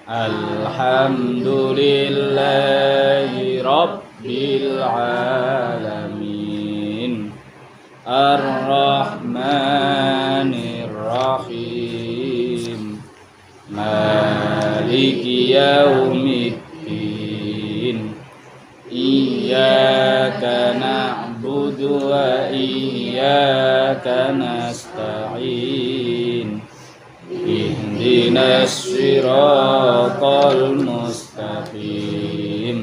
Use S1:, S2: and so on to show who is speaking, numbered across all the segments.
S1: Alhamdulillahi Rabbil Alamin Ar-Rahmanir Rahim Maliki Yaumiddin Iyyaka na'budu wa iyyaka nasta'in Ihdinas siratal mustaqim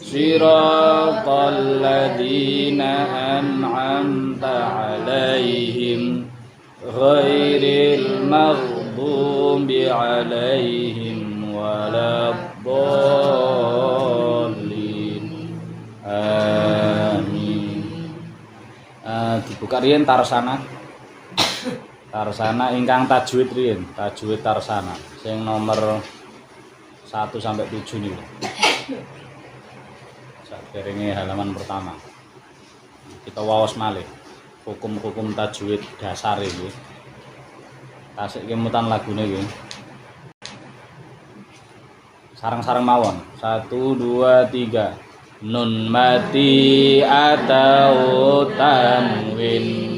S1: Siratal ladzina an'amta 'alaihim ghairil maghdubi 'alaihim waladdallin. Amin. Dibuka riyen tarsana. Tarsana ingkang tajwid riyen, tajwid tarsana sing nomor 1 sampai 7 niku. Saderenge halaman pertama. Kita waos malih hukum-hukum tajwid dasar iki. Tasik kemutan lagune iki. Sareng-sareng mawon. 1 2 3. Nun mati atau tanwin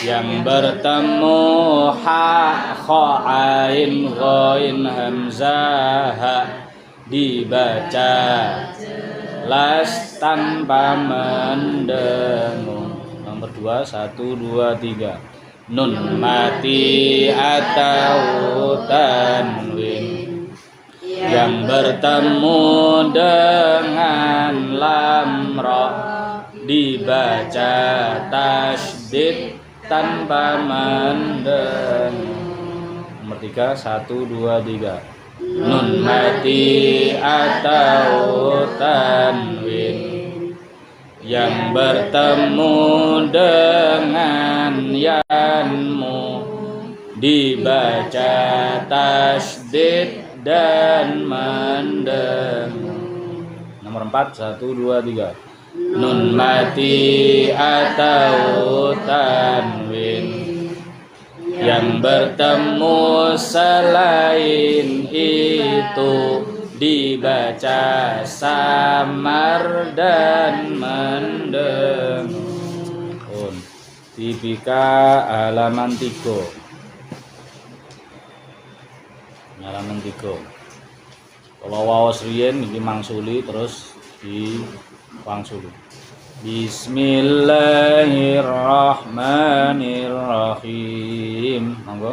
S1: yang bertemu ha kha ain ghain hamzah ha dibaca las tanpa mendengung. Nomor 2 1 2 3. Nun mati atau tanwin yang bertemu dengan lam ra dibaca tasydid tanpa mendengung. Nomor 3 1 2 3. Nun mati atau tanwin yang bertemu dengan yanmu dibaca tasydid dan mendengung. Nomor 4 1 2 3. Nun mati atau tanwin yang bertemu selain itu dibaca samar dan mendengung. Tipika halaman 3. Halaman 3. Kalau waos riyen iki mangsuli terus di wangsuli. Bismillahirrahmanirrahim. Monggo.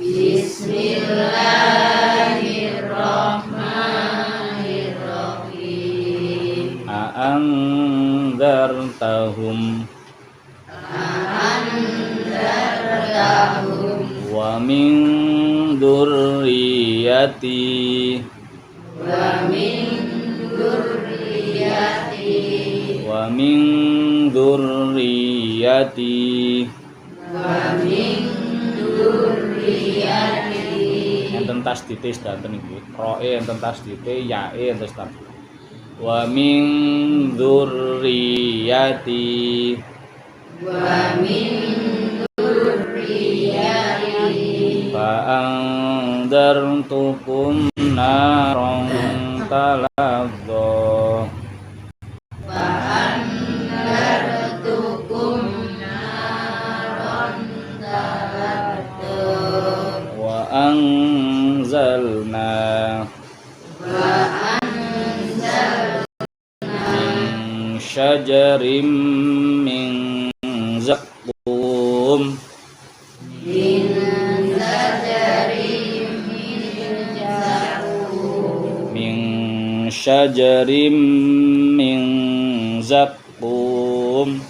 S1: Bismillahirrahmanirrahim. A'andzartahum wa min dzurriyyati wa min dzurriyyati enten tasdite sedanten iki roe enten tasdite yae enten tasdite wa min dzurriyyati fa andartukum naron taladzza wa anzalna min syajarim min zaqqum syajarim min zaqqum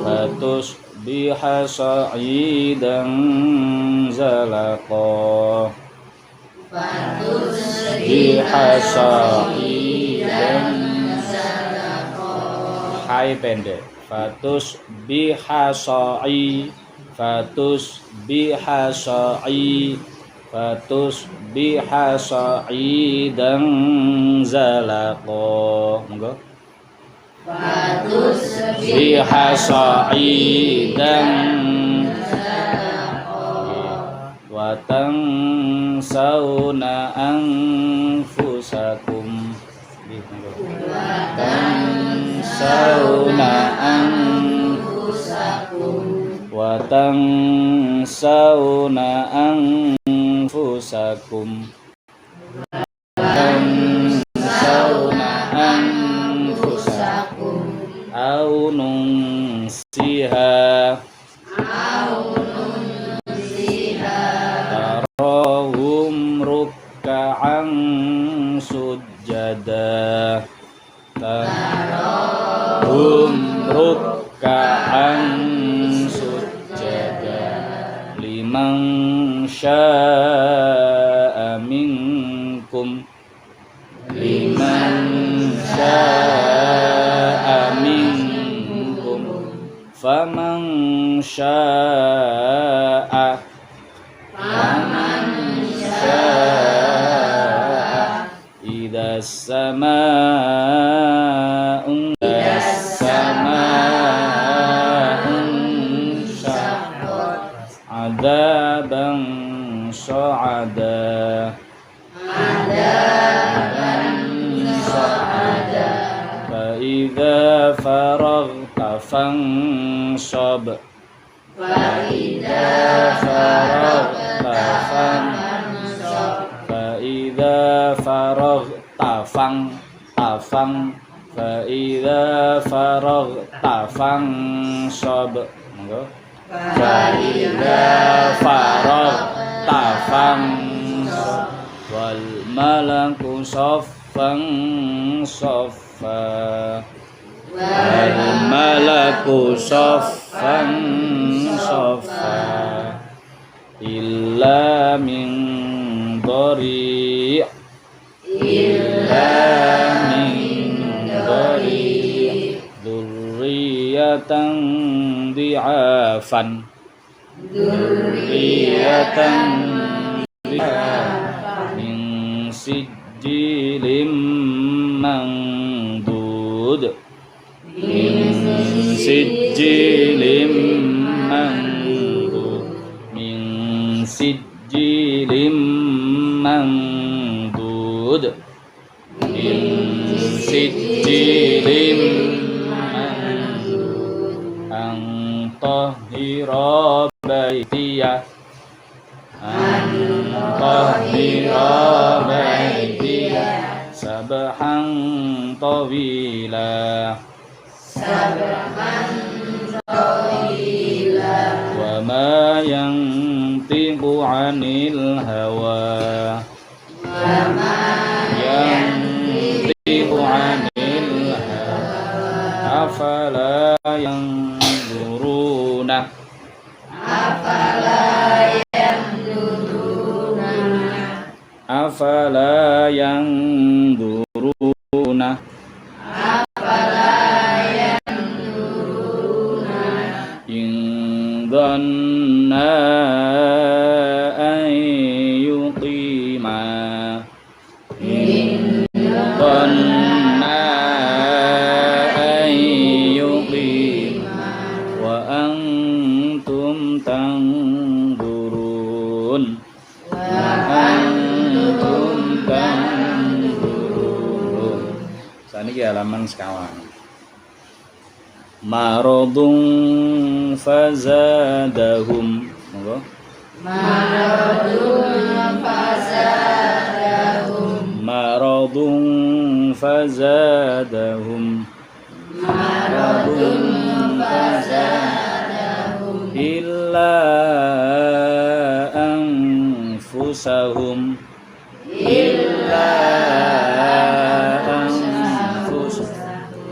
S1: fatus biha sa'idan zalaqa biha sa'idan hai pendek fatus biha sa'i fatus biha sa'i fatus biha sa'idan zalaqa. Monggo biha sa'idan wa tansawna anfusakum wa tansawna anfusakum au nunsiha tarahum ruk'an sujada tarahum ruk'an sujada liman syaa minkum faman syaa idza samaa'un syaqqat adaban sa'ada fa idza faraghta fansab monggo wal malaku saffan saffa wal malaku saffan saffa illa min dhari' dzurriyyatan di'afan min sijilin mandud antahira baitiya sabhan tawila wa ma yantiqu 'anil hawa afala yanzuruna in dhanna an yuqima wa antum tanzurun saniki halaman sekawan maradun fazadahum monggo maradun fazadahum illa anfusahum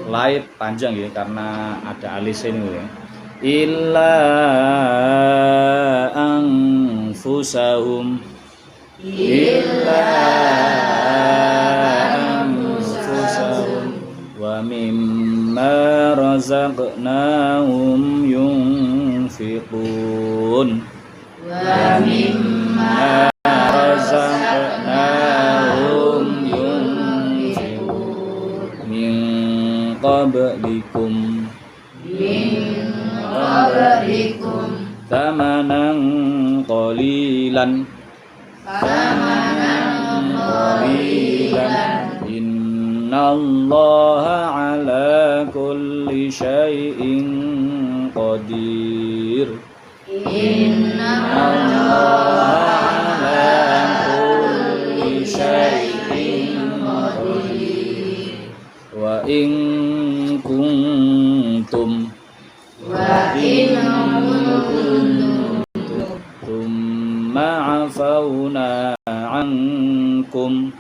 S1: laid panjang ya karena ada alis ini ya illa anfusahum wa mimma razaqnahum yunfiqun min qabli thamanan qalilan innallaha ala kulli syai'in qadir innallaha ala kulli syai'in qadir wa in kuntum thumma afawna ankum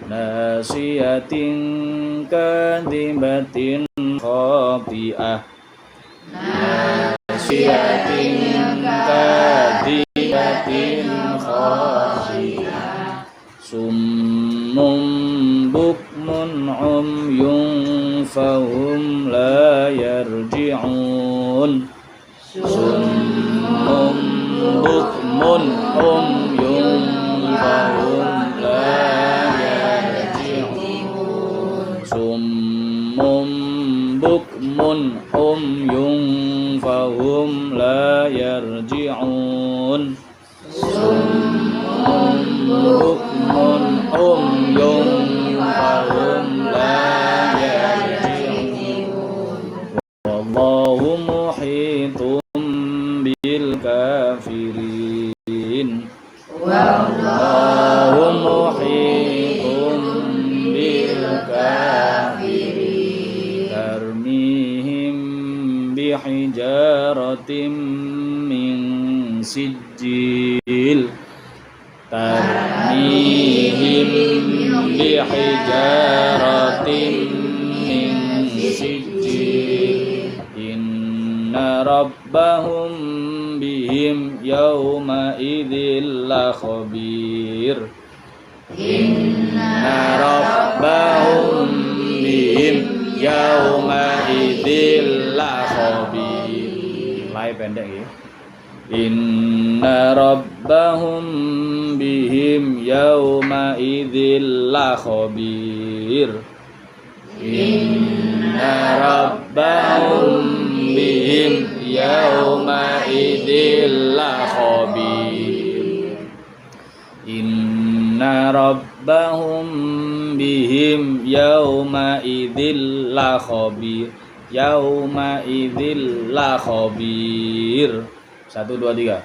S1: nasiyatin kadibatin khati'ah summum bukmun umyun fahum la yarji'un summum bukmun umyun fahum la yarji'un summum bukmun umyun fahum la yarji'un summum bukmun umyun fahum la yarji'un wallahu muhitun bil kafirin wallahu muhitun bil kafirin tarmihim bihijaratin min sijil tarmihim bihijaratin min sijil inna rabbahum bihim yawma idzil la khabir inna rabbahum bihim yawma idzil la khabir lai pendek ya inna rabbahum bihim yawma idzil la khabir inna rabbahum bihim yawma idzil la khabir inna rabbahum bihim yawma idzil la khabir yawma idzil la khabir 1 2 3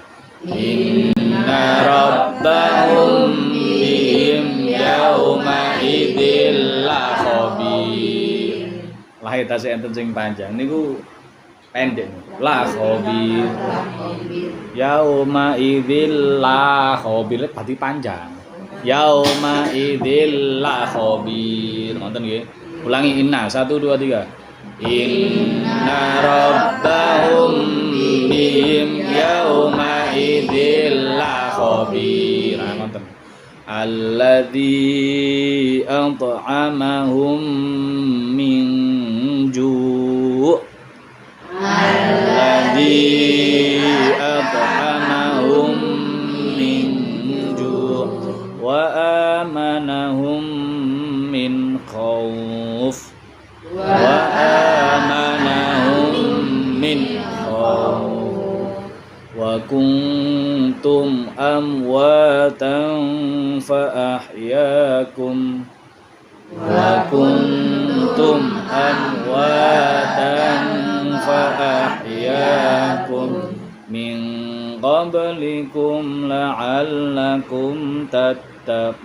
S1: inna rabbahum bihim yawma idzil la khabir lahir tasih enten sing panjang niku pendek la khabir yauma idzil la khabir berarti panjang yauma idzil la khabir ngoten nggih ulangi inna 1 2 3 inna rabbahum bihim yauma idzil la khabir ngoten alladzi at'amahum min ju' alladzi at'amahum min ju' wa amanahum min khauf wa amanahum min khauf wa kuntum amwatan fa ahyaakum wa kuntum amwatan fa ahyaakum min qablikum la'allakum tattaqun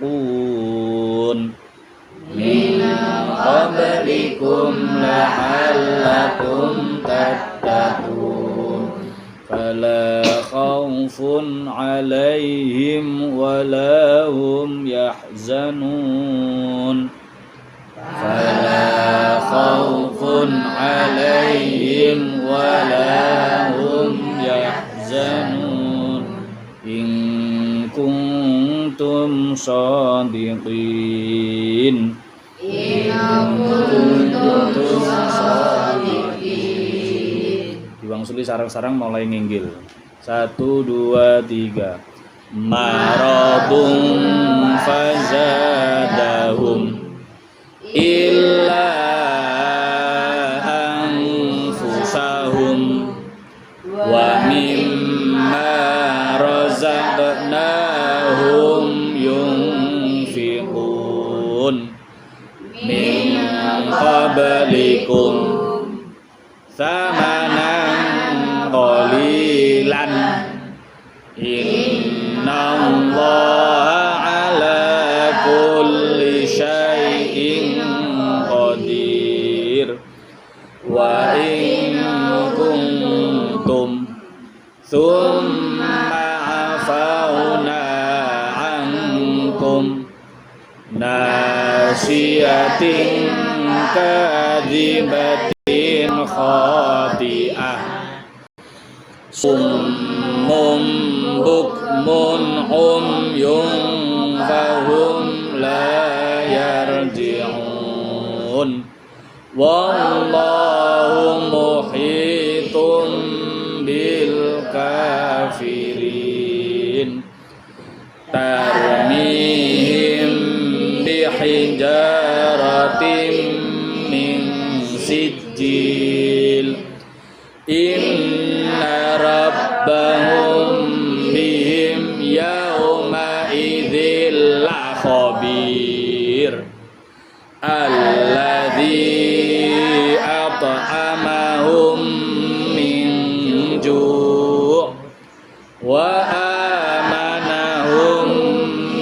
S1: min qablikum la'allakum tattaqun fala khawfun 'alaihim wala hum yahzanun fala khawfun 'alaihim wala hum yahzanun in kuntum shadiqin diwangsuli sarang-sarang mulai nginggil 1 2 3 maradun fazadahum illa qablikum thamanan qalilan innallaha ala kulli syai'in qadir wa in kuntum thumma afauna ankum nasiyatin kadzibatin khati'ah summum bukmun umyun fahum la yarji'un wallahu muhitun bil kafirin tarmihim bihijaratin min sijil inna rabbahum bihim yawma idzil khabir alladzi at'amahum min ju' wa amanahum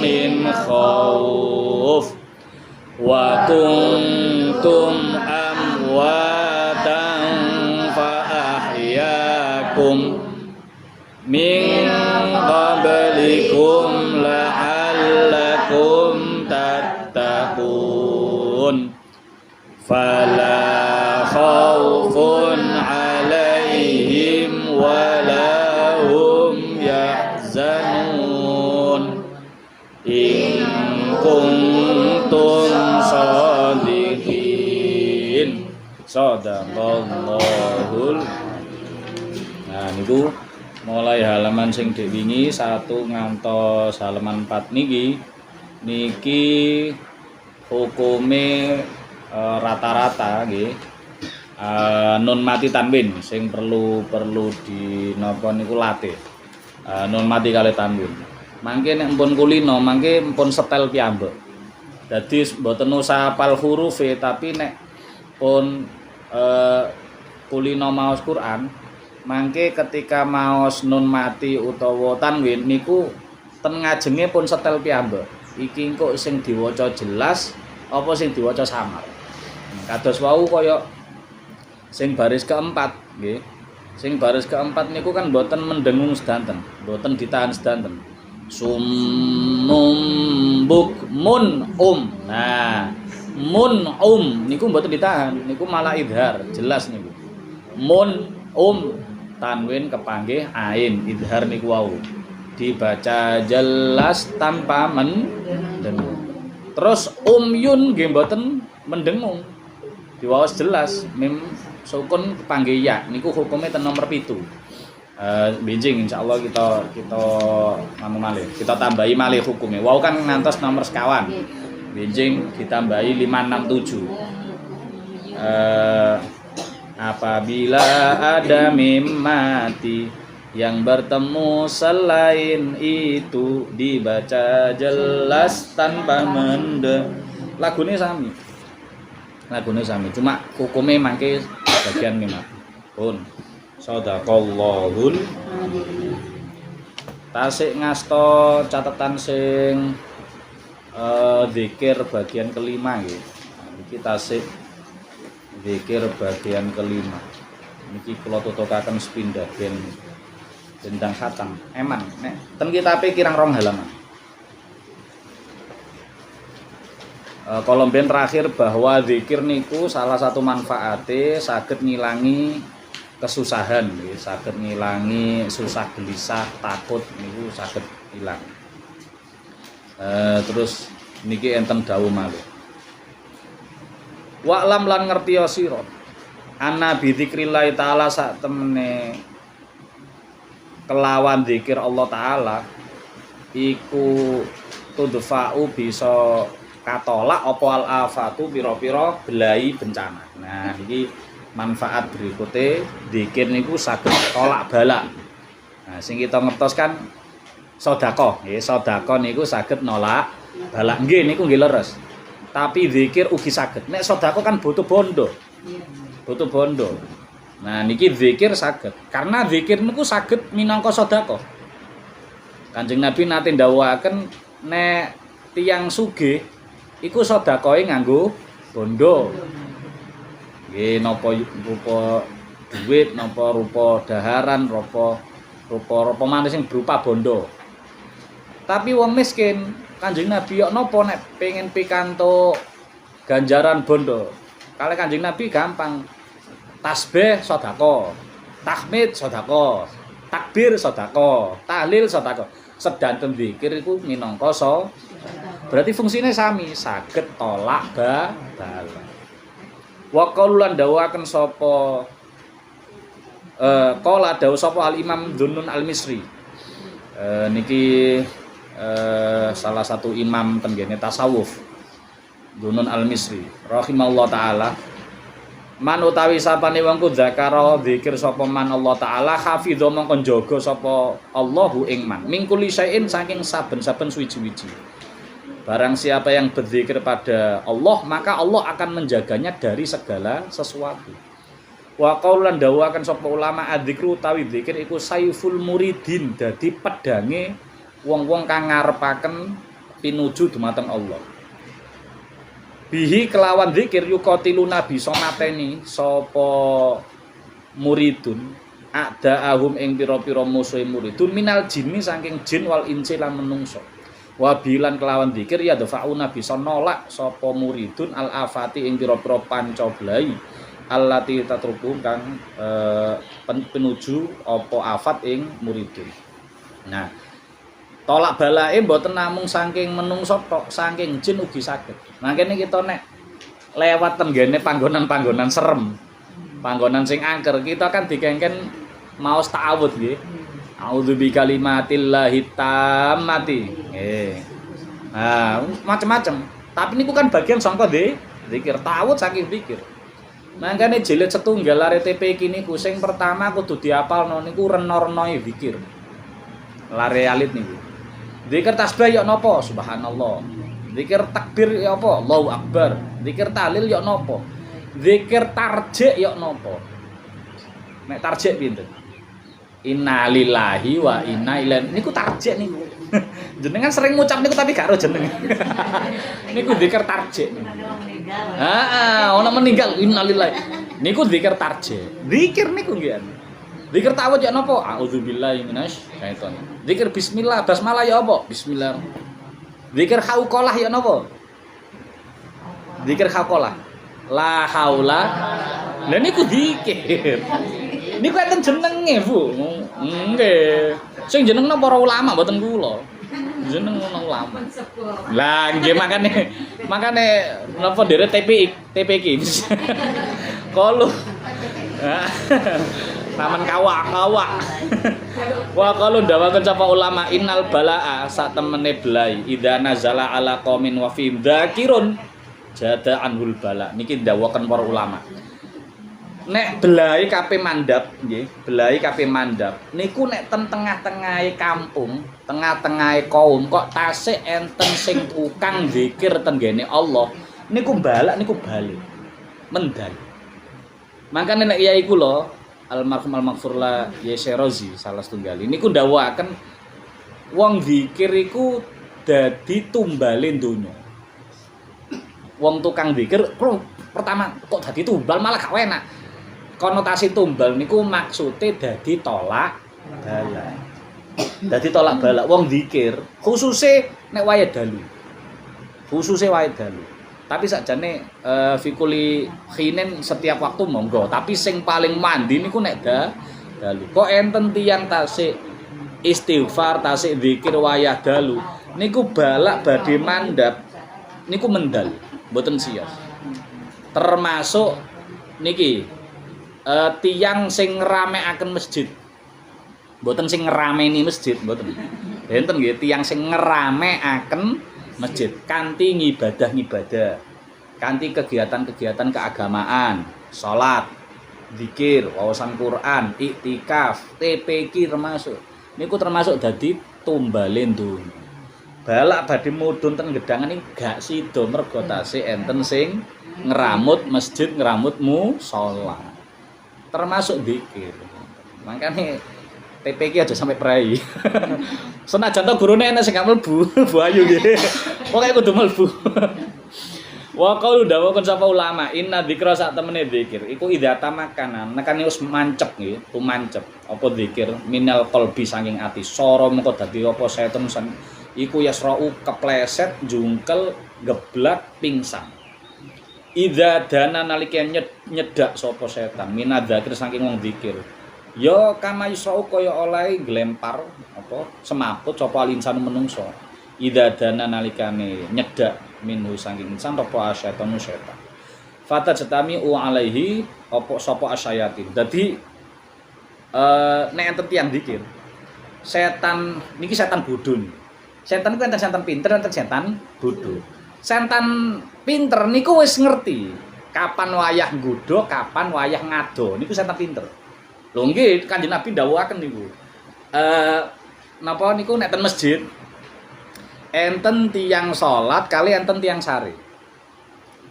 S1: min khauf wa kuntum amwatan fa ahyakum min qablikum la'allakum tattaqun fala khaufun 'alaihim wala hum yahzanun in kuntum shadiqin sadaqallahul. Nah niku mulai halaman sing dek wingi 1 ngantos halaman 4 niki hukume rata-rata nggih nun mati tanwin sing perlu di napa niku latih nun mati kali tanwin mangke nek mpun kulino mangke mpun setel piyambak dadi mboten usah hafal huruf tapi nek pun kulino maos Quran mangke ketika maos nun mati utawa tanwin niku ten ngajenge pun setel piyambak iki engko sing diwaca jelas apa sing diwaca samar kados wau kaya sing baris keempat nggih sing baris keempat niku kan mboten mendengung sedanten mboten ditahan sedanten summum bukmun nah mun niku mboten ditahan niku malah idhar jelas niku mun tanwin kepanggih ain idhar niku wau dibaca jelas tanpa mendengung terus yun nggih mboten mendengung diwaos jelas mim sukun kepanggih ya niku hukumnya ten nomor 7 benjing insyaallah kita anu malih kita tambahi malih hukumnya wau kan ngantos nomor sekawan benjing ditambahi 567 apabila ada mim mati yang bertemu selain itu dibaca jelas tanpa lagune sami cuma hukumnya mangke bagian mim pun sadaqallahul tasik ngasto catatan sing zikir bagian kelima nggih iki tasik zikir bagian kelima niki kula tutukaken sepindah ben tentang khatam emang nek ten kitabe kirang 2 halaman kolom ben terakhir bahwa zikir niku salah satu manfaate saged ngilangi kesusahan nggih saged ngilangi susah gelisah takut niku saged ilang terus niki enten dawuh malih wa'lam lan ngerti sira ana bi dzikrillah taala sak temene kelawan zikir Allah taala iku tudfa'u bisa katolak apa al-afatu pira-pira belai bencana. Nah iki manfaat berikutnya zikir niku saged tolak balak. Nah sing kita ngertos kan sedekah, nggih sedekah niku saged nolak balak. Nggih niku nggih leres. tapi zikir ugi saged. Nek sedekah kan butuh bondo. Butuh bondo. Nah niki zikir saged. Karena zikir niku saged minangka sedekah. Kanjeng Nabi nate ndawuhaken nek tiyang sugih iku sedekahe nganggo bondo. Nggih napa rupa duit, napa rupa daharan, rupa maneh sing berupa bondo. Tapi wong miskin, Kanjeng Nabi yo napa nek pengen pikantuk ganjaran bondo. Kale Kanjeng Nabi gampang. Tasbih sedekah, tahmid sedekah, takbir sedekah, tahlil sedekah. Sedanten zikir iku minangka berarti fungsine sami, saged tolak bala. Wa qaululan dawuhaken sapa qala dawuh sapa Al Imam Dzunnun Al Misri. Niki salah satu imam tenggene tasawuf. Dzunnun Al Misri rahimahullah taala. Man utawi sapane wong ku zakara zikir sapa man Allah taala hafidho mongko njaga sapa Allahu ing man mingkuli syai'in saking saben-saben suwiji-wiji. Barang siapa yang berzikir pada Allah maka Allah akan menjaganya dari segala sesuatu. Wa qaulan dawuhaken sapa ulama adzikru utawi zikir iku saiful muridin, dadi pedange wong-wong kang ngarepaken pinuju dumateng Allah. Bihi kelawan zikir yuqatiluna bisa mateni sapa muridun a'daahum ing pira-pira musuhe muridun minal jinni saking jin wal insi lan menungso. Wa bilan kelawan zikir ya dafauna bisa nolak sapa muridun al afati ing pira-pira panca blai allati tatruku kang penuju apa afat ing muridun. Nah, tolak balae mboten namung saking menungso tok, saking jin ugi saged. Mangkene kita nek lewat tenggene panggonan-panggonan serem, panggonan sing angker, kita kan dikengken maos ta'awudz nggih. A'udzu bikalimatillahi tammati. Nah, macam-macam. Tapi niku kan bagian sangka zikir, ta'awudz saking zikir. Mangkene jilid setunggal lare TP iki niku sing pertama kudu diapalno niku rena-renae zikir. Lare alit niku. Zikir tasbih ya napa? Subhanallah. Zikir takbir ya apa? Allahu Akbar. Zikir tahlil ya napa? Zikir tarjih ya napa? Nek tarjih pinten? Innalillahi wa inna ilaihi. Niku tarjih niku. Jenengan sering ngucap niku tapi gak ro jeneng. Niku zikir tarjih. Heeh, ana meninggal innalillahi. Niku zikir tarjih. Zikir niku nggih. Zikir ta'awudz ya napa? A'udzubillahi minasyaiton. Zikir bismillah, basmalah ya apa? Bismillah. Zikir hauqalah ya napa? Zikir hauqalah. La haula. Lah niku zikir. Niku enten jenenge, Bu. Nggih. Sing jeneng para ulama mboten kula. Jeneng ulama. Lah nggih makane napa dere TP iki. Kalau taman kawak. Wa qalu dawaken sapa ulama innal balaa sak temene belai idza nazala ala qaumin wa fi dzakirun jada anhul bala. Niki dawaken para ulama. Nek belai kape mandap nggih, belai kape mandap niku nek ten tengah-tengahe kampung, tengah-tengahe kaum kok tasik enten sing tukang zikir tenggene Allah, niku balak niku bali. Mendal. Makane nek yai kula almarhum al-maghfurlah Yai Syarazi salah setunggal niku ndawuhaken wong zikir iku dadi tumbale donya. Wong tukang zikir pertama kok dadi tumbal malah gak enak. Konotasi tumbal niku maksude dadi tolak bala. Dadi tolak bala wong zikir khususe nek wayahe dalu. Khususe wayahe dalu. Tapi sakjane fikuli khinen setiap waktu monggo, tapi sing paling mandi niku nek dalu. Kok enten tiyang tasik istighfar, tasik zikir wayah dalu niku balak badhe mandhap niku mendal, mboten sias. Termasuk niki tiyang sing ngramekaken masjid. Mboten sing ngrameni masjid, mboten. Enten nggih tiyang sing ngramekaken masjid kanthi ngibadah, kanthi kegiatan-kegiatan keagamaan, salat, zikir, wawasan Quran, iktikaf, TPQ termasuk. Niku termasuk dadi tumbale donya. balak badhe mudhun ten gedangan iki gak sida mergo tasih enten sing ngeramut masjid, ngeramut musala. Termasuk zikir. Makane TPK aja sampai prai. Senajan to gurune enek sing gak mlebu, Bu Ayu nggih. Pokoke kudu mlebu. Wa qaulu dawuhun sapa ulama, inna dzikra sak temene zikir iku idza tamakana, nekane wis mancep nggih, tumancep apa zikir minal qalbi saking ati. Sora mengko dadi apa setan iku yasrau kepleset, jungkel, geblak, pingsan. Idza dana nalika nyedak sapa setan minadz dzikir saking wong zikir. Ya kama yusrau kaya oleh glempar apa semaput sapa linsan menungso. Idza dana nalikane nyedak minhu saking insan apa asyatanu setan. Fata jetami alaihi apa sapa asyayatin. Dadi nek enten tiyang zikir. Setan niki setan bodho. Setan kuwi enten setan pinter, enten setan bodho. Setan pinter niku wis ngerti kapan wayah nggodha, kapan wayah ngado. Niku setan pinter. Lho nggih Kanjeng Nabi dawuhaken niku. Napa niku nek ten masjid enten tiyang salat kali enten tiyang sare.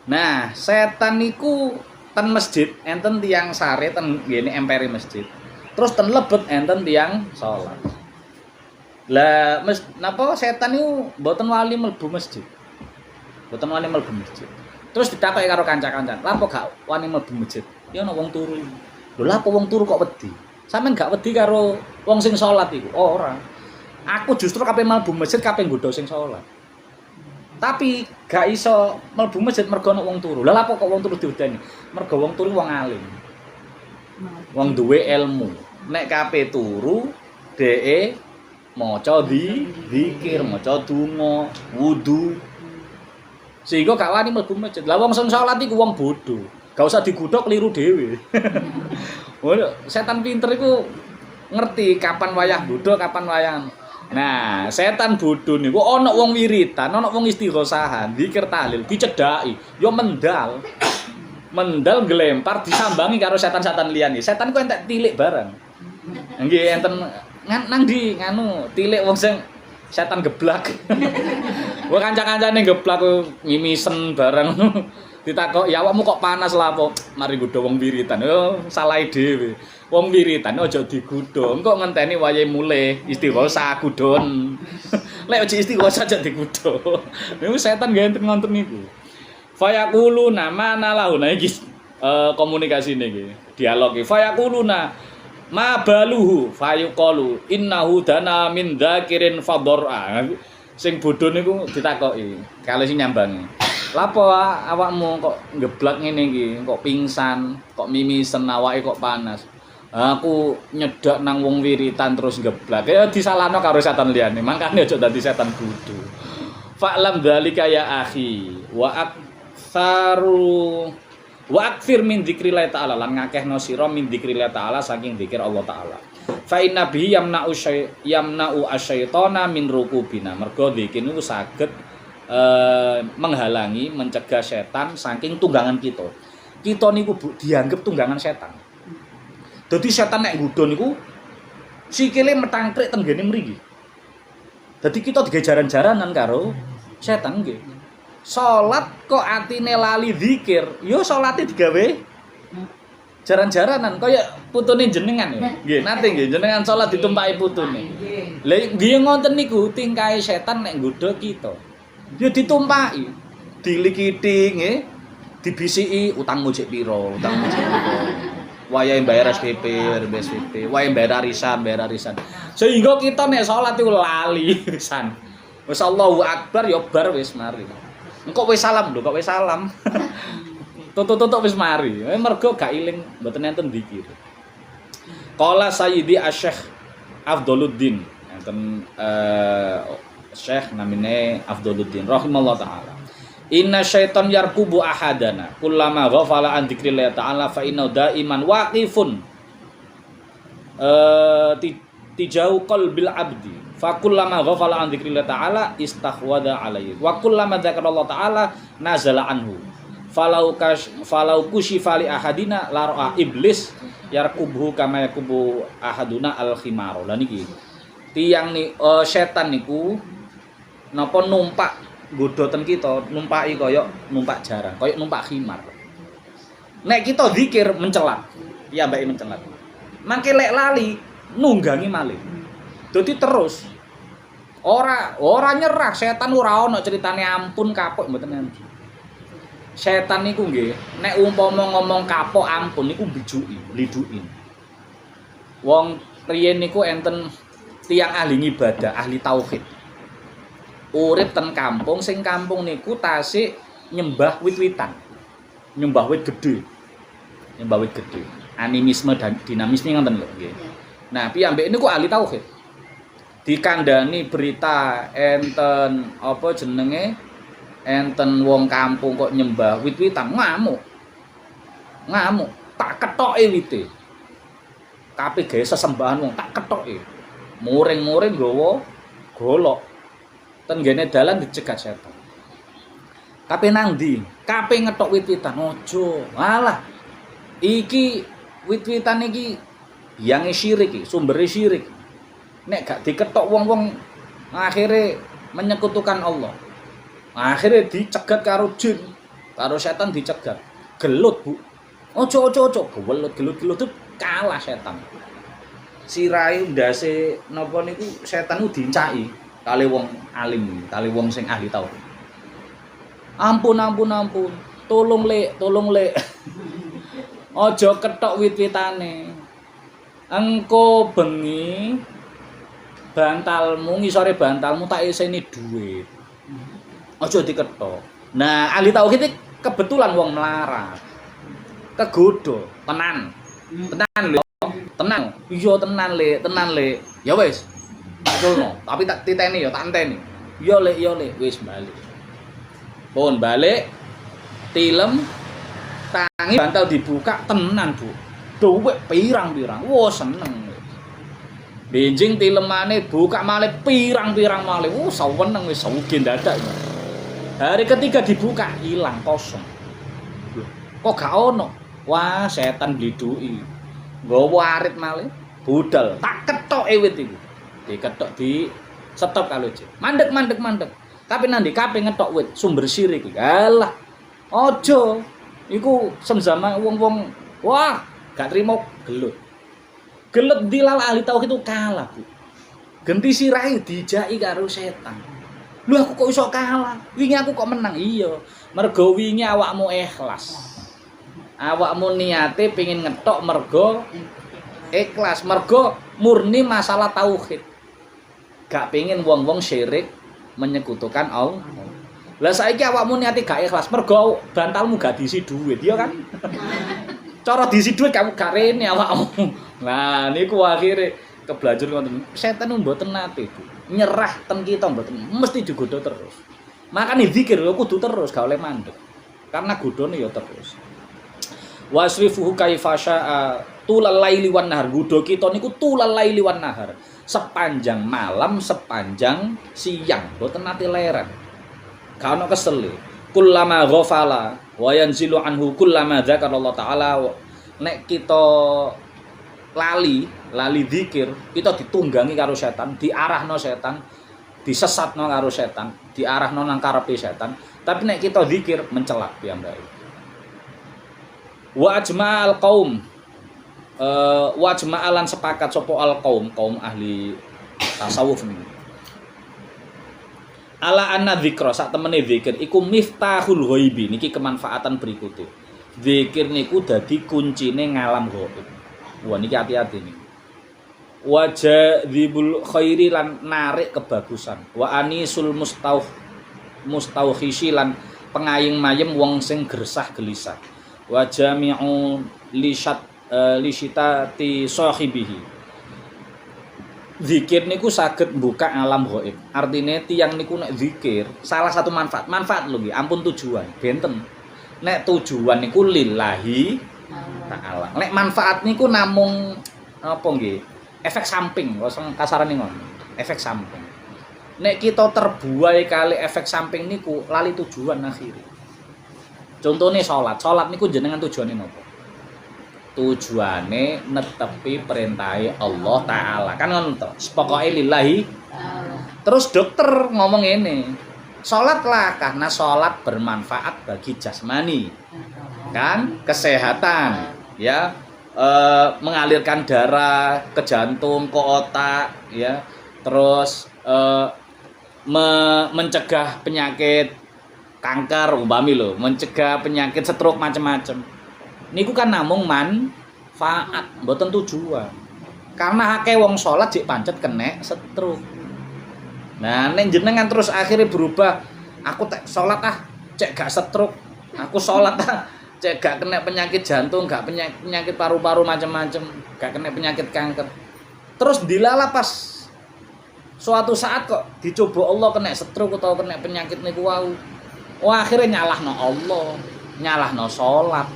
S1: Nah, setan niku ten masjid enten tiyang sare ten ngene empere masjid. Terus ten lebet enten tiyang salat. Lah napa setan niku mboten wali mlebu masjid. Mboten wani mlebu masjid. Terus ditakoki karo kanca-kancan, "Lha apa gak wani mlebu masjid?" Ya ana wong turu. Lho lha apa wong turu kok wedi? Sampeyan gak wedi karo wong sing salat iku? Oh, ora. Aku justru kape mlebu masjid kape nggodha sing salat. Tapi gak iso mlebu masjid mergo ana wong turu. Lha lha apa kok wong turu diudani? Mergo wong turu wong alim. Wong duwe ilmu. Nek kape turu dheke maca zikir, maca donga, wudu. Sehingga gak wani mlebu masjid. Lah wong sing salat iku wong bodho. Gak usah digodhog keliru dhewe. Setan pinter iku ngerti kapan wayah bodho, kapan wayah. Nah, setan bodho niku ana wong wiritan, ana wong istighosahan, zikir tahlil dicedhaki, ya mendal. Mendal glempar disambangi karo setan-setan liyane. Setan ku entek tilik barang. Nggih enten nang ndi nganu tilik wong sing setan geblak. Wong kanca-kancane geblak mimisen bareng. Ditakok, "Ya awakmu kok panas lha apa?" Mari nggodha wong wiritan. Yo salahe dhewe. Wong wiritan aja digodha. Engko ngenteni wayahe mulih istighosah kudon. Lek aja istighosah aja digodha. Niku setan nggih enten ngonten niku. Fayaquluna mana lahu. Nah iki komunikasine iki, dialoge. Fayaquluna ma baluhu fayuqalu innahu dana min dzakirin fador'a. Sing bodho niku ditakoki, kali sing nyambangi. Lapo awakmu kok ngeblak ngene iki, kok pingsan, kok mimisen awake kok panas. Aku nyedak nang wong wiritan terus ngeblak. Ya disalahno karo setan liyane. Mangkane aja dadi setan bodho. Fa'lam dzalika ya akhi wa akfir min dzikrillah ta'ala lan ngakehno sira min dzikrillah ta'ala saking dzikir Allah taala. Fa inna bihi yamna'u asyaitana min rukubina. Mergo dzikir niku saged menghalangi, mencegah setan saking tunggangan kita. Kita niku dianggap tunggangan setan. Dadi setan nek nggodha niku sikile metangkrik teng ngene mriki. Dadi kita digejaran-jaranan karo setan nggih. Salat kok atine lali zikir, ya salate digawe jaran-jaranan kaya putune jenengan ya. Nggih, nate nggih jenengan salat ditumpaki putune. Lah nggih ngoten niku tingkahe setan nek nggodha kita. Ya ditumpaki, dilikiti nggih, dibisiki utangmu jek pira, utangmu jek pira. Wayahe bayar SPP, wayahe bayar arisan. Sehingga kita nek salat iku lali pisan. Wis Allahu Akbar ya bar wis mari. Engko wis salam lho, kok wis salam. Tutuk-tutuk wis mari. Mergo gak iling mboten enten zikir. Qala Sayyidi Asy-Syaikh Afdoluddin, enten Syekh namine Afdoluddin rahimallahu taala. Inna syaiton yarkubu ahadana kullama ghafala an dzikrillah ta'ala fa inna daiman waqifun tijau qalbil abdi fa kullama ghafala an dzikrillah ta'ala istakhwada alaihi wa kullama dzakarallahu ta'ala nazala anhu falau kushifa li ahadina la ra'a iblis yarkubuhu kama yakubu ahaduna al khimar. Lah niki tiyang setan niku napa numpak nggodha ten kita, numpaki kaya numpak jarang, kaya numpak khimar. Nek kita zikir mencelat, piyambake mencelat. Mangke lek lali nunggangi malih. Dadi terus ora nyerah, setan ora ana ceritane ampun kapok mboten enten. Setan niku nggih, nek umpama ngomong kapok ampun niku bijuki, liduki. Wong riyen niku enten tiyang ahli ibadah, ahli tauhid. Urip ten kampung, sing kampung niku tasik nyembah wit-witan. Nyembah wit gedhe. Nyembah wit gedhe. Animisme dan dinamisme ngoten lho nggih. Nah, piyambake niku ahli tauhid. Dikandani berita enten apa jenenge? Enten wong kampung kok nyembah wit-witan, ngamuk. Ngamuk, tak ketoke wite. Kabeh gawe sesembahan wong tak ketoke. Muring-muring nggawa golok. Ten ngene dalan dicegat setan. Kabeh nang ndi? Kabeh ngetok wit-witan. Ojo. Alah. Iki wit-witan iki biyange syirik iki, sumbere syirik. Nek gak diketok wong-wong akhire menyekutukan Allah. Akhirnya dicegat karo jin, karo setan dicegat. Gelut, Bu. Ojo. Gelut tuh kalah setan. Sirahe ndase napa niku setan ku dincaki kali wong alim, kali wong sing ahli tauhid. Ampun. Tolong lek. Ojo ketok wit-witane. Engko bengi bantalmu ngisore bantalmu tak iseni dhuwit. Ojo diketok. Nah, ahli tauhid iki kebetulan wong melarat. Kegodo, tenan. Tenan lho. Tenang. Iya tenan le. Ya wis. Aculno, tapi tak titeni ya, tak enteni. Ya le, wis balik. Pun balik. Tilem tangi bantal dibuka tenan, Bu. Dhuwit pirang-pirang. Wah, seneng. Benjing tilemane buka malih pirang-pirang malih. Saweneng wis sugih dadak. Hari ketiga dibuka hilang kosong. Kok gak ono? Wah, setan bliduki. Nggawa arit malih, budal. Tak ketoke wit iku. Diketok di stop kalau jek. Mandek. Tapi nanti kabeh ngetok wit sumber syirik. Alah. Ojo. Iku semzama wong-wong wah, gak trimo gelut. Gelut dilal ahli tauhid itu kalah, Bu. Genti sirahe dijaki karo setan. Lho aku kok iso kalah? Wingi aku kok menang? Iya, mergo wingi awakmu ikhlas. Awakmu niate pengin ngetok mergo ikhlas, mergo murni masalah tauhid. Gak pengin wong-wong syirik menyekutukan Allah. Lah saiki awakmu niate gak ikhlas, mergo bantalmu gak diisi duit, ya kan? Cara diisi duit kamu gak rene awakmu. Nah, niku akhire keblajur ngoten. Setan mboten nate, Bu. Nyerah ten kita mboten mesti digodha terus. Makane zikir yo kudu terus gak oleh mandek. Karena godhone ya terus. Wasrifuhu kaifa syaa tulal laili wan nahar. Godha kita niku tulal laili wan nahar. Sepanjang malam, sepanjang siang, mboten nate leren. Gak ono kesel. Kullama ghafala wa yanzilu anhu kullama dzakarallahu taala. Nek kita lali zikir, kita ditunggangi karo setan, diarahno setan, disesatno karo setan, diarahno nang karepe setan. Tapi nek kita zikir mencelak piyambake. Wa ajma'al qaum wa ajma'alan sepakat sapa al kaum ahli tasawuf niku. Ala anna dzikra sak temene zikir iku miftahul ghaibi. Niki kemanfaatan berikutnya. Zikir niku dadi kuncine ngalam ghaib. Wah niki hati-hati nih. Wajadzibul khairi lan narik kebagusan. Wa anisul mustaukhisi lan pengaying mayem wong sing gersah gelisah. Wa jami'u lisyitati sahibihi. Zikir niku saged buka alam ghaib. Artine tiyang niku nek zikir salah satu manfaat lho nggih, ampun tujuan benten. Nek tujuan niku lillahi ta'ala. Nek manfaat niku namung apa nggih? Efek samping, kasarane ngono. Efek samping. Nek kita terbuai kali efek samping niku lali tujuan akhir. Contone salat niku jenengan tujuane napa? Tujuane netepi perintahe Allah taala. Kan ngono to. Pokoke lillahi Terus dokter ngomong ini, sholatlah karena sholat bermanfaat bagi jasmani, kan, kesehatan, ya, mengalirkan darah ke jantung, ke otak, ya, terus mencegah penyakit kanker, umpami lho, mencegah penyakit stroke macam-macam. Niku kan namung manfaat, mboten tujuan. Karena akeh wong sholat jek pancet kena stroke. Nah, nek jenengan terus akhirnya berubah, aku tak sholat cek gak stroke. Aku sholat cek gak kena penyakit jantung, gak penyakit paru-paru macam-macam, gak kena penyakit kanker. Terus dilala pas suatu saat kok dicoba Allah kena stroke atau kena penyakit niku wau. Wah, akhirnya nyalahno Allah, nyalahno sholat.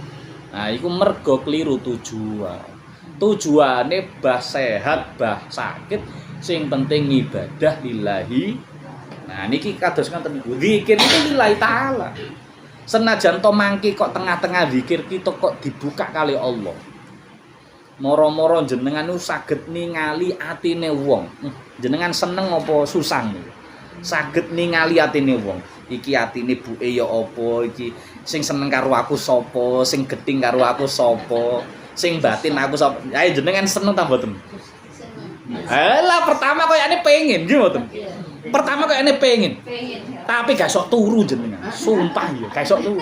S1: Nah, iku mergo keliru tujuan. Tujuane bah sehat, bah sakit, sing penting ibadah lillahi. Nah, niki kados ngoten niku. Zikir itu lillahi taala. Senajan to mangki kok tengah-tengah zikir kita kok dibuka kali Allah. Moro-moro jenengan niku saged ningali atine wong. Jenengan seneng apa susah niku? Saged ningali atine wong. Iki atine buke ya apa iki, sing seneng karo aku sapa, sing geting karo aku sapa, sing batin aku sapa. Ayo jenengan seneng ta mboten? Alah pertama koyane pengen nggih mboten. Pertama koyane pengen. Tapi gak sok turu jenengan. Sumpah ya gak sok turu.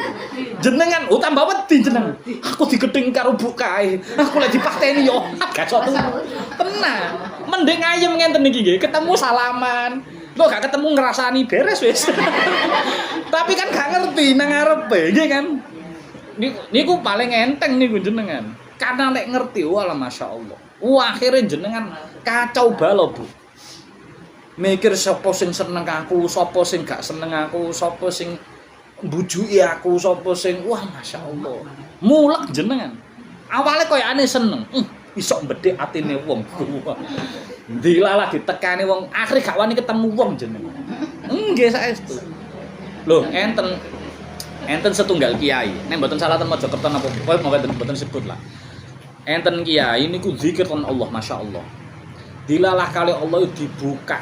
S1: Jenengan tambah wedi jenengan. Aku digeding karo bukae. Aku lagi dipakteni yo gak sok turu. Tenang. Mending ayem ngenten iki nggih, ketemu salaman. Lo gak ketemu ngerasani beres wis. Tapi kan gak ngerti nang ngarepe, nggih kan? Niku paling enteng niku jenengan. Karena nek ngerti wala masyaallah. Akhirnya jenengan kacau balau, Bu. Mikir sapa sing seneng aku, sapa sing gak seneng aku, sapa sing mbujuki aku, sapa sing masyaallah. Mulek jenengan. Awale koyane seneng. Iso mbedhek atine wong. Dilalah ditekani wong, akhire gak wani ketemu wong jenengan. Nggih saestu. Lho, enten setunggal kiai. Nek mboten salah ten Mojokerto napa mboten sebut lah. Enten kiai niku zikir ten Allah, masyaallah. Dilalah kali Allah dibuka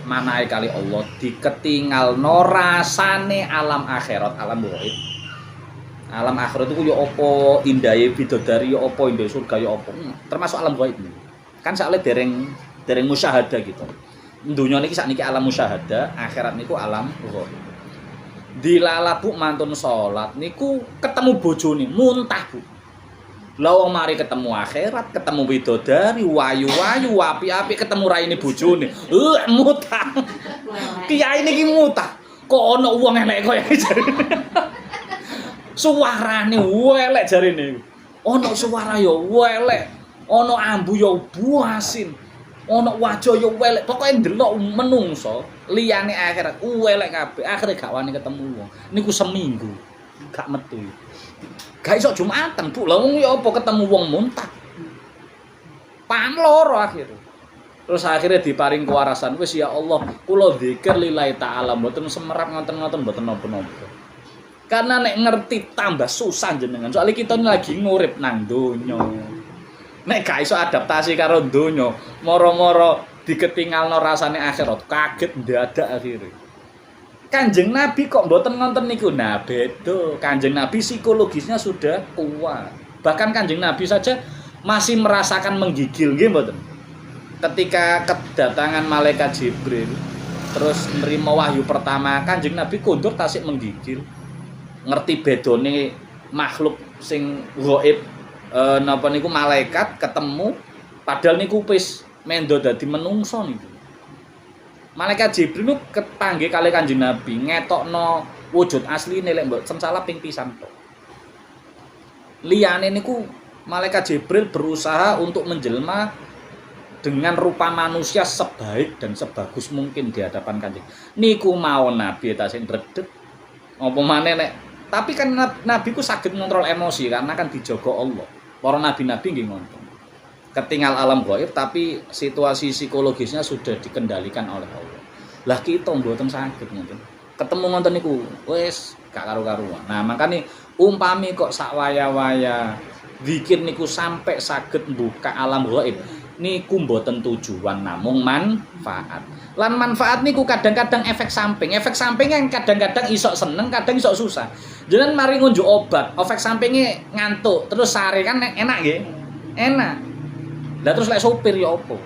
S1: manahe kali Allah, diketingalno rasane alam akhirat, alam ghaib. Alam akhirat itu ya apa, indahe bidodari ya apa, indahe surga ya apa. Termasuk alam ghaib. Kan sakle dereng musyahadah gitu. Dunya niki sakniki alam musyahadah, akhirat niku alam ghaib. Dilala Bu mantun salat niku ketemu bojone muntah Bu. Lah wong mari ketemu akhirat, ketemu bidodari, wayu-wayu, api-api, ketemu raine bojone. Mutah. Kiai niki mutah. Kok ana wong elek kaya jarine. Suarane elek jarine. Ana suara ya elek, ana ambu ya buasin. Ana wajah ya elek. Pokoke ndelok menungso liyane akhirat elek kabeh. Akhire gak wani ketemu wong. Niku seminggu gak metu. Gak iso Jumatan, Bu. Lah wong ya apa ketemu wong muntah. Paham loro akhir. Terus akhirnya diparing kewarasan. Wis ya Allah, kula zikir lillahi taala mboten semerap ngoten-ngoten mboten napa-napa. Karena nek ngerti tambah susah jenengan. Soalnya kita ini lagi ngurip nang donya. Nek gak iso adaptasi karo donya, moro-moro diketingalno rasane akhirat, kaget ndadak akhire. Kanjeng Nabi kok mboten ngonten niku. Nah, beda. Kanjeng Nabi psikologisnya sudah kuat. Bahkan Kanjeng Nabi saja masih merasakan menggigil, nggih mboten? Ketika kedatangan malaikat Jibril, terus nerima wahyu pertama, Kanjeng Nabi kondur tasik menggigil. Ngerti bedone makhluk sing ghaib napa niku malaikat ketemu padahal niku wis mendo dadi menungso niku. Malaikat Jibril kepanggih kali Kanjeng Nabi ngetokno wujud asline lek mboten salah ping pisan tok. Liyane niku malaikat Jibril berusaha untuk menjelma dengan rupa manusia sebaik dan sebagus mungkin di hadapan Kanjeng. Niku mau Nabi ta sing redeg. Apa maneh nek tapi kan Nabi ku saged ngontrol emosi karena kan dijaga Allah. Para nabi-nabi nggih ngoten. Ketinggal alam ghaib tapi situasi psikologisnya sudah dikendalikan oleh Allah. Lah kita mboten saged ngoten. Ketemu ngoten niku wis gak karu-karuan. Nah, makane umpami kok sak waya-waya zikir niku sampai saged mbuka alam ghaib. niku mboten tujuan namung manfaat. Lan manfaat niku kadang-kadang efek samping. Efek samping yang kadang-kadang iso seneng, kadang iso susah. Jenengan mari ngunjuk obat, efek sampingnya ngantuk, terus sare kan enak nggih. Enak. Lah terus lek sopir ya apa?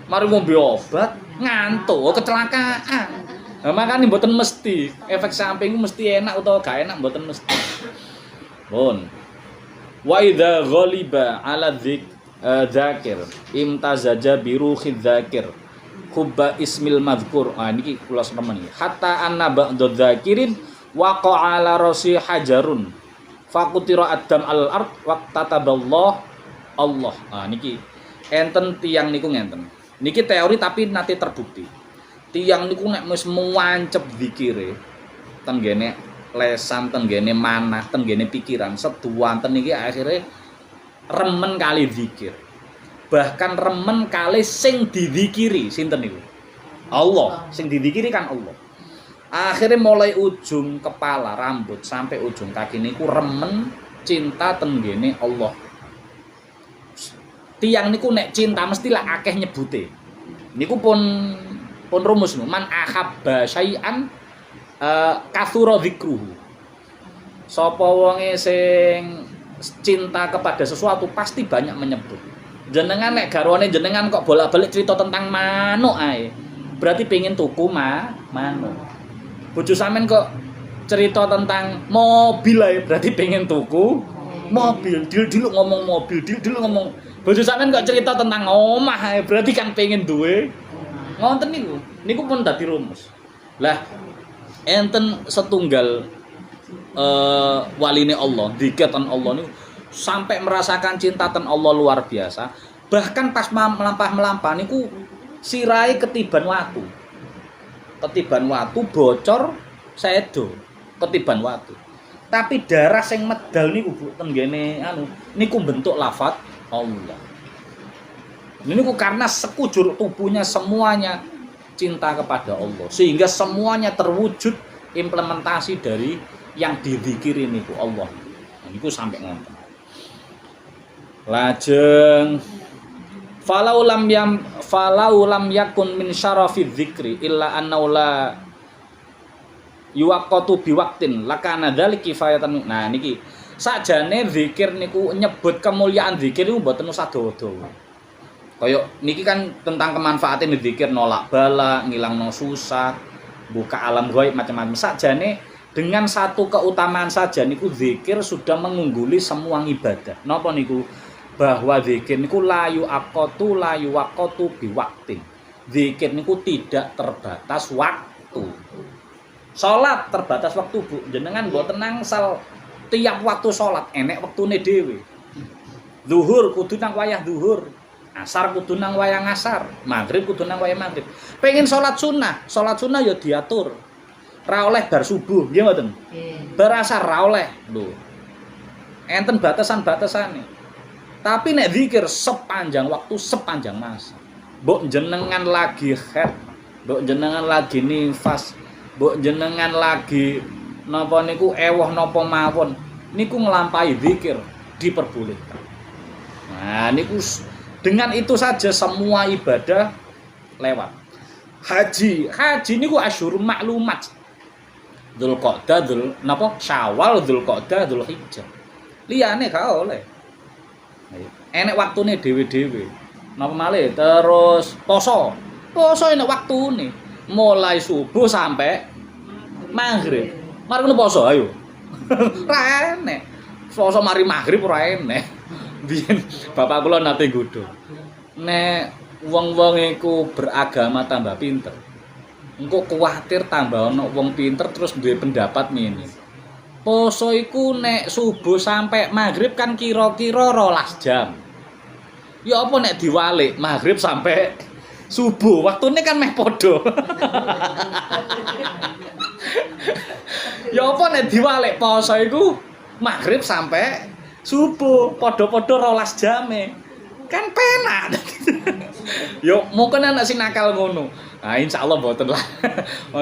S1: Mari ngombe obat ngantuk, kecelakaan. Nah, makanya mboten mesti efek samping mesti enak utawa gak enak mboten mesti. Pun. Wa idza ghaliba 'ala dzakir imtazaja bi ruhid dzakir kubba ismil madhkur. Ah niki kula semen iki. Hatta anna ba'dadz dzakirin waqa'a 'ala rasi hajarun faqutira adam al-ard waqtataballah Allah. Ah niki enten tiyang niku ngenten. Niki teori tapi nanti terbukti. Tiyang niku nek wis muancep zikire tenggene lesan, tenggene manah, tenggene pikiran seduanten niki akhirnya remen kali zikir. Bahkan remen kali sing dizikiri sinten niku? Allah. Sing dizikiri kan Allah. Akhirnya mulai ujung kepala, rambut sampai ujung kaki niku remen cinta tenggene Allah. Tiang niku nek cinta mestilah akeh nyebute. Niku pun rumus niku. Man ahabba syai'an kathura dzikruhu. Sapa wonge sing cinta kepada sesuatu pasti banyak menyebut. Jenengan nek garwane jenengan kok bolak-balik cerita tentang manuk ae. Berarti pengen tuku manuk. Bojo sampean kok cerita tentang mobil ae, berarti pengen tuku mobil. Dil ngomong mobil, dil ngomong. Bojo sampean kok cerita tentang omah ae, berarti kan pengen duwe. Ngoten niku. Niku pun dadi rumus. Lah enten setunggal waline Allah, dikatan Allah niku sampai merasakan cinta ten Allah luar biasa. Bahkan pas melampah niku sirai ketiban watu. Ketiban watu bocor sedo, ketiban watu. Tapi darah sing medal niku Bu tenggene niku bentuk lafaz Allah. Niku karena sekujur tubuhnya semuanya cinta kepada Allah, sehingga semuanya terwujud implementasi dari yang dizikiri niku Allah. Niku sampai ngoten. Lajeng falau lam yakun min syarafi dzikri illa annahu la yuwaqqatu biwaqtin lakana dzalik kifayatan. Nah niki sakjane zikir niku nyebut kemuliaan zikir niku mboten usah dawa-dawa. Kaya niki kan tentang kemanfaatan zikir, nolak bala, ngilangno susah, buka alam ghaib macam-macam. Sakjane dengan satu keutamaan saja niku zikir sudah mengungguli semua ibadah. Napa niku? Bahwa zikir niku layu waqtu biwaktin. Zikir niku tidak terbatas waktu. Salat terbatas waktu, Bu. Jenengan mboten nangsal tiap waktu salat enek wektune dhewe. Zuhur kudu nang wayah zuhur. Asar kudu nang wayah ngasar, maghrib kudu nang wayah maghrib. Pengen salat sunnah ya diatur. Ra oleh bar subuh, nggih mboten? Nggih. Bar asar ra oleh, lho. Enten batasan-batasane. Tapi nek zikir sepanjang waktu, sepanjang masa. Mbok jenengan lagi haid, mbok jenengan lagi nifas, mbok jenengan lagi napa niku ewoh napa mawon, niku nglampahi zikir diperbolehkan. Nah, niku dengan itu saja semua ibadah lewat. Haji niku asyhurul maklumat. Dzulqa'dah, Syawal, Dzulqa'dah, Dzulhijjah. Liyane gak oleh. Enek waktune dhewe-dhewe. Napa malih terus poso. Poso enek waktune. Mulai subuh sampai maghrib. Mari ngono poso ayo. Ra enek. Poso mari maghrib ora enek. Biyen bapak kula nate nggodho. Nek wong-wong iku beragama tambah pinter. Engko kuwatir tambah ana wong pinter terus duwe pendapat ngene. Poso iku nek subuh sampai maghrib kan kira-kira 12 jam. Ya apa nek diwalik maghrib sampai subuh, waktune kan meh padha. Ya apa nek diwalik poso iku maghrib sampai subuh, padha-padha 12 jame. Kan penak. Yo mungkin anak sing nakal ngono. Nah, insyaallah mboten lah.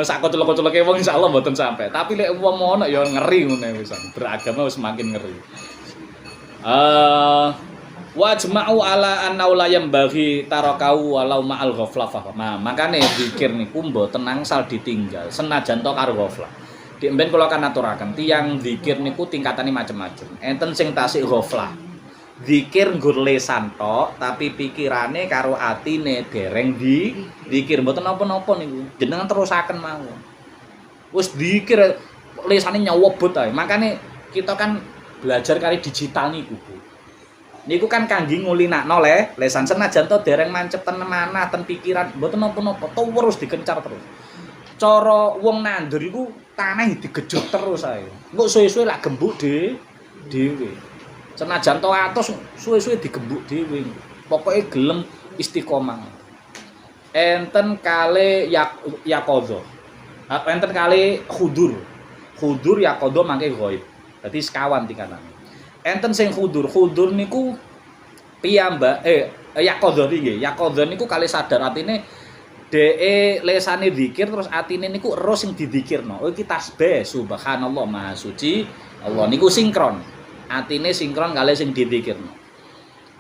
S1: Sak kocok-kocoke wong insyaallah mboten sampai. Tapi lek wong ono ya ngeri ngono wisan. Beragama wis makin ngeri. Wa ajma'u ala anna la yambaghi tarakau walau ma'al ghaflah. Nah, makane zikir niku mboten angsal ditinggal senajan to karo ghaflah. Dik mben kula kan aturaken tiyang zikir niku tingkatane macem-macem. Enten sing tasik ghaflah. Zikir nggur lesan tok tapi pikirane karo atine dereng di zikir mboten napa-napa niku. Jenengan terusaken mawon. Wis zikir lesane nyawobot ae. Makane kita kan belajar kali digital niku. Niku kan kangge ngulinakno lesan senajan to dereng mancep ten manah ten pikiran mboten napa-napa terus dikencar terus. Cara wong nandur iku tanah digejut terus ae. Engko suwe-suwe lak gembuk dhewe. Senajan to atos suwe-suwe digembuk dhewe. Pokoke gelem istiqomah. Enten kale yaqadha. Enten kale khudur. Khudur yaqadha mangke ghaib. Dadi sekawan tingkatane. Enten sing khudur niku piyambak yaqadha nggih. Yaqadha niku kali sadar atine dheke lesane zikir terus atine niku ero sing dizikirno. Oh iki tasbih subhanallah maha suci Allah niku sinkron. Atine sinkron kali sing dizikirno.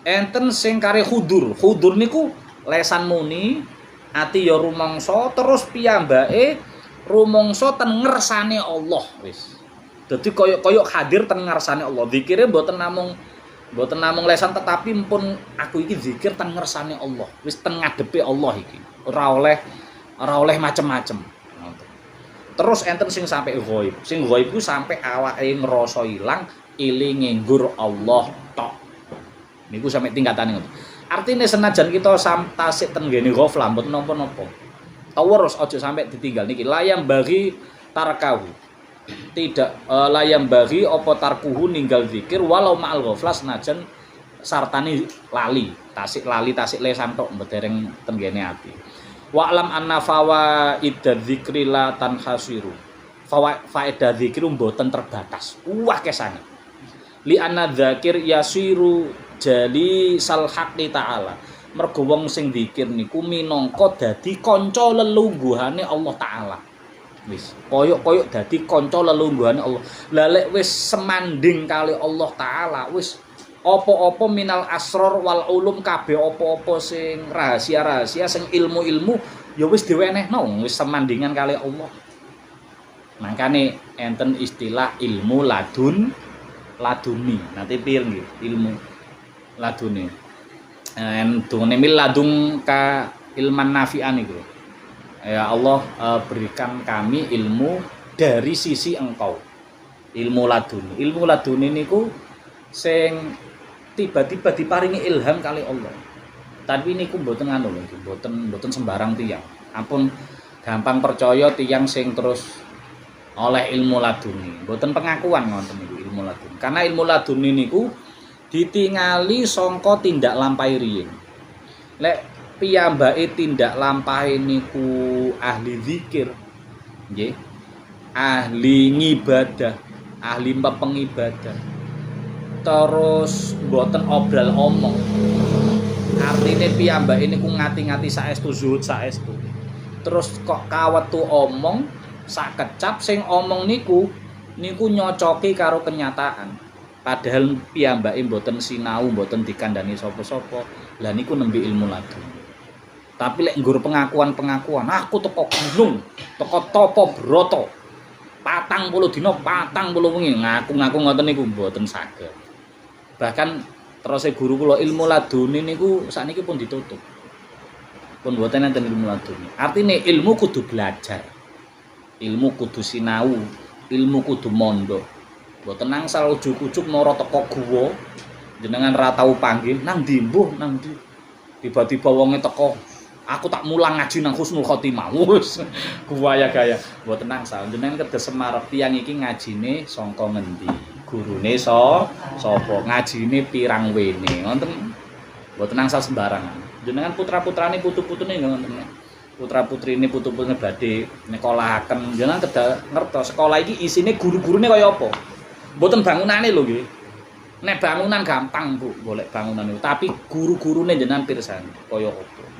S1: Enten sing kare khudur. Khudur niku lesan muni ati ya rumangsa terus piyambake rumangsa ten ngersane Allah wis. Dadi koyok hadir ten ngarsane Allah. Zikire mboten namung lesan tetapi pun aku iki zikir ten ngarsane Allah. Wis ten ngadepe Allah iki. Ora oleh macem-macem. Terus enten sing sampai ghaib. Sing ghaib ku sampai awake ngrasa ilang, elinge nggur Allah tok. Niku sampai tingkatane ngoten. Artine senajan kita tasik ten ngene ghaflah mboten napa-napa. Terus aja sampai ditinggal niki layam bagi tarkahu. Tidak layam bagi apa tarkuhu ninggal zikir walau ma'al ghaflah senajan sartane lali tasik lesan tok mbereng tenggene ati wa alam anna fawaid dzikri la tanhasiru faedah zikir mboten terbatas kesane li anna dzakir yasiru jali sal haqqi ta'ala mergo wong sing zikir niku minangka dadi kanca lelungguhane Allah taala. Wis koyok dadi kanca lelungguhane Allah. Lah lek wis semanding kali Allah taala wis apa-apa minal asror wal ulum kabeh apa-apa sing rahasia-rahasia sing ilmu-ilmu ya wis diwenehno wis semandingan kali Allah. Makane enten istilah ilmu laduni. Nanti piye nggih ilmu laduni. Entune mil ladung ka ilman nafi'an iku. Ya Allah berikan kami ilmu dari sisi Engkau. Ilmu laduni niku sing tiba-tiba diparingi ilham kali Allah. Tapi niku mboten anu lho, mboten sembarang tiyang. Ampun gampang percaya tiyang sing terus oleh ilmu laduni. Mboten pengakuan ngoten niku ilmu laduni. Karena ilmu laduni niku ditingali sangka tindak lampahi riyin. Lek piyambake tindak lampahe niku ahli zikir nggih ahli ngibadah ahli pengibadah terus mboten obral omong artine piyambake niku ngati-ngati saestu zuhud saestu terus kok kawetu omong sak kecap sing omong niku nyocoki karo kenyataan padahal piyambake mboten sinau mboten dikandani sapa-sapa lah niku nembe ilmu laduni. Tapi lek nggur pengakuan aku teko gunung teko topo broto 40 dina 40 wengi ngaku-ngaku ngoten niku mboten saged. Bahkan terus guru kula ilmu laduni niku sakniki pun ditutup. Pun mboten enten ilmu laduni. Artine ilmu kudu belajar. Ilmu kudu sinau, ilmu kudu mondok. Mboten angsal ujug-ujug mara teko guwa jenengan ra tau panggih nang ndi mbuh nang ndi. Tiba-tiba wonge teko aku tak mulang ngaji nang Husnul Khotimah. Wes gaya mboten angsal jenengan kedes semarep tiyang iki ngajine saka ngendi gurune sapa ngajine pirang wene wonten mboten angsal sembarangan jenengan putra-putrane putu-putune ngoten putra-putrine putu-putrine badhe nyekolahaken jenengan kedah ngertos sekolah iki isine guru-gurune kaya apa mboten bangunane lho nggih nek bangunan gampang Bu golek bangunan itu tapi guru-gurune jenengan pirsani kaya apa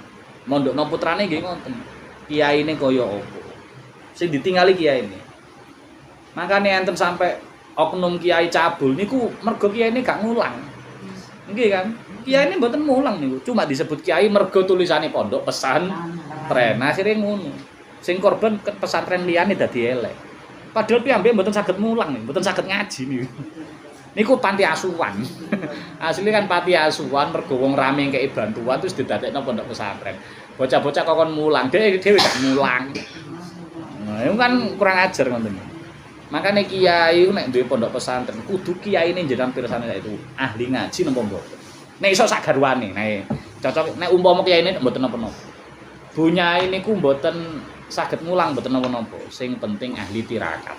S1: mondokno putrane nggih ngoten. Kiyaine kaya apa? Sing ditingali kiyaine. Makane enten sampai oknum kiai cabul niku mergo kiyaine gak ngulang. Nggih kan? Kiai ini mboten mulang niku, cuma disebut kiai mergo tulisane pondok pesantren. Akhire ngono. Sing korban pesantren liyane dadi elek. Padahal piyambake mboten saged mulang nih, mboten saged ngaji niku. Niku panti asuhan. Asli kan panti asuhan mergo wong rame ngekeki bantuan terus didadekno pondok pesantren. Bocah-bocah kokon mulang, dhewe gak mulang. Nah, itu kan kurang ajar ngoten. Makanya kiai nek duwe pondok pesantren kudu kiyaine jenengan pirsane itu ahli ngaji napa mboten. Nek iso sak garwane, nek cocok nek umpama kiyaine mboten napa-napa. Bunyai niku mboten saged ngulang mboten napa-napa. Sing penting ahli tirakat.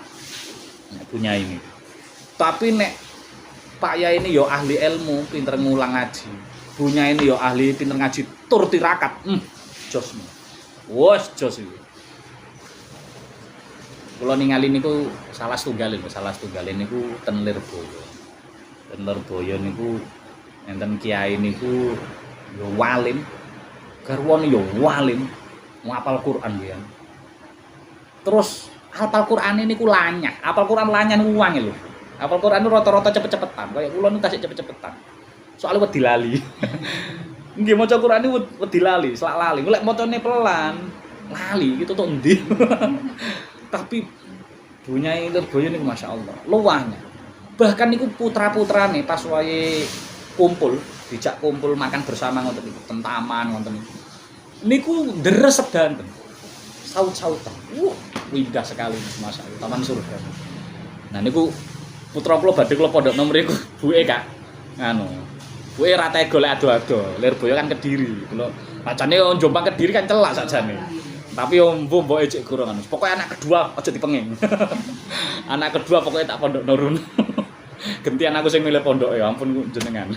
S1: Nek bunyai ini. Tapi nek Pak Yai ini yo ahli ilmu, pinter ngulang ngaji. Bunyai ini yo ahli pinter ngaji tur tirakat. Jos. Wes jos iki. Kula ningali niku salah setunggal niku ten Lirboyo. Ten Lirboyo niku enten kiai niku yo walim. Garwane yo walim, ngapal Quran ya. Terus hafal Qur'ane niku lanyah. Hafal Quran lanyah niku wangi lho. Hafal Quran niku rata-rata cepet-cepetan. Kaya kula niku tasik cepet-cepetan. Soale wedi lali. Nggih maca Quran niku wedi lali, selak lali. Lek macane pelan, lali gitu tok endi. Tapi Bunyai Lirboyo niku masyaallah luwahnya. Bahkan niku putra-putrane pas wae kumpul, dijak kumpul makan bersama ngoten niku, tentaman ngoten niku. Niku deres sedanten. Saut-sautan. Indah sekali masyaallah, taman surga. Nah niku putra kula badhe kula pondokno mriku buke Kak. Anu. Buke ra tega lek ado-ado. Lirboyo kan Kediri. Kula macane Jombang Kediri kan celak sakjane. Tapi mboke cek kurang anu. Pokoke anak kedua aja dipenging. Anak kedua pokoknya tak pondok nurun. Gentian aku sing milih pondok ya ampun jenengan.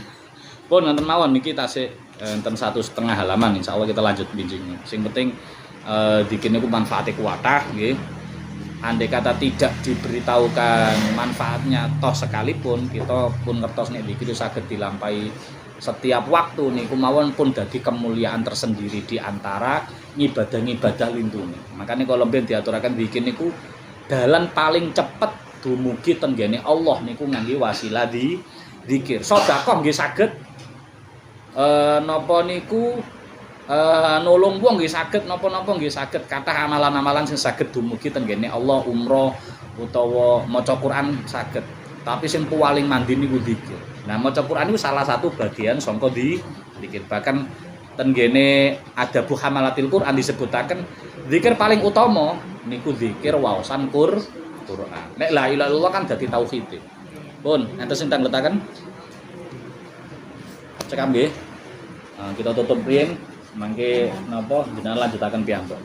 S1: Pun nonton mawon niki tasik enten 1,5 halaman insyaallah kita lanjut binjingnya. Sing penting dikene ku manfaate kuwatah nggih. Andai kata tidak diberitahukan manfaatnya toh sekalipun kita pun ngertos nek iki saged dilampahi setiap waktu niku mawon pun dadi kemuliaan tersendiri di antara ibadah-ibadah lintune. Makanya kalau ben diaturaken bikin niku dalan paling cepet dumugi tenggene Allah niku ngangge wasilah di zikir. Sedekah nggih saged napa niku nulung wong nggih saged napa-napa nggih saged kathah amalan-amalan sing saged dumugi tenggene Allah umroh utawa maca Quran saged. Tapi sing paling mandi niku zikir. Nah, maca Quran itu salah satu bagian sangka zikir. Bahkan tenggene adabu hamalatil Quran disebutaken zikir paling utama niku zikir waosan Quran. Nek la ilaha illallah kan dadi tauhid. Pun enten sing tangletaken. Cekam nggih. Kita tutup riyen mangke napa jenengan lanjutaken piyambak.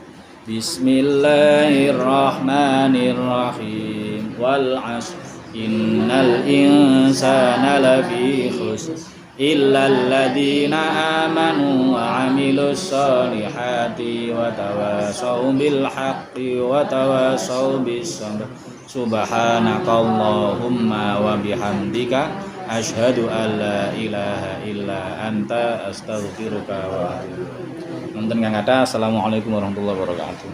S1: Bismillahirrahmanirrahim. Wal 'asr innal insana lafi khusr illa alladziina aamanu wa 'amilus shalihati wa tawassaw bil haqqi wa tawassaw bis sabr. Subhanakallahumma wa bihamdika asyhadu an la ilaha illa anta astaghfiruka wa atubu ilaik. Assalamualaikum warahmatullahi wabarakatuh.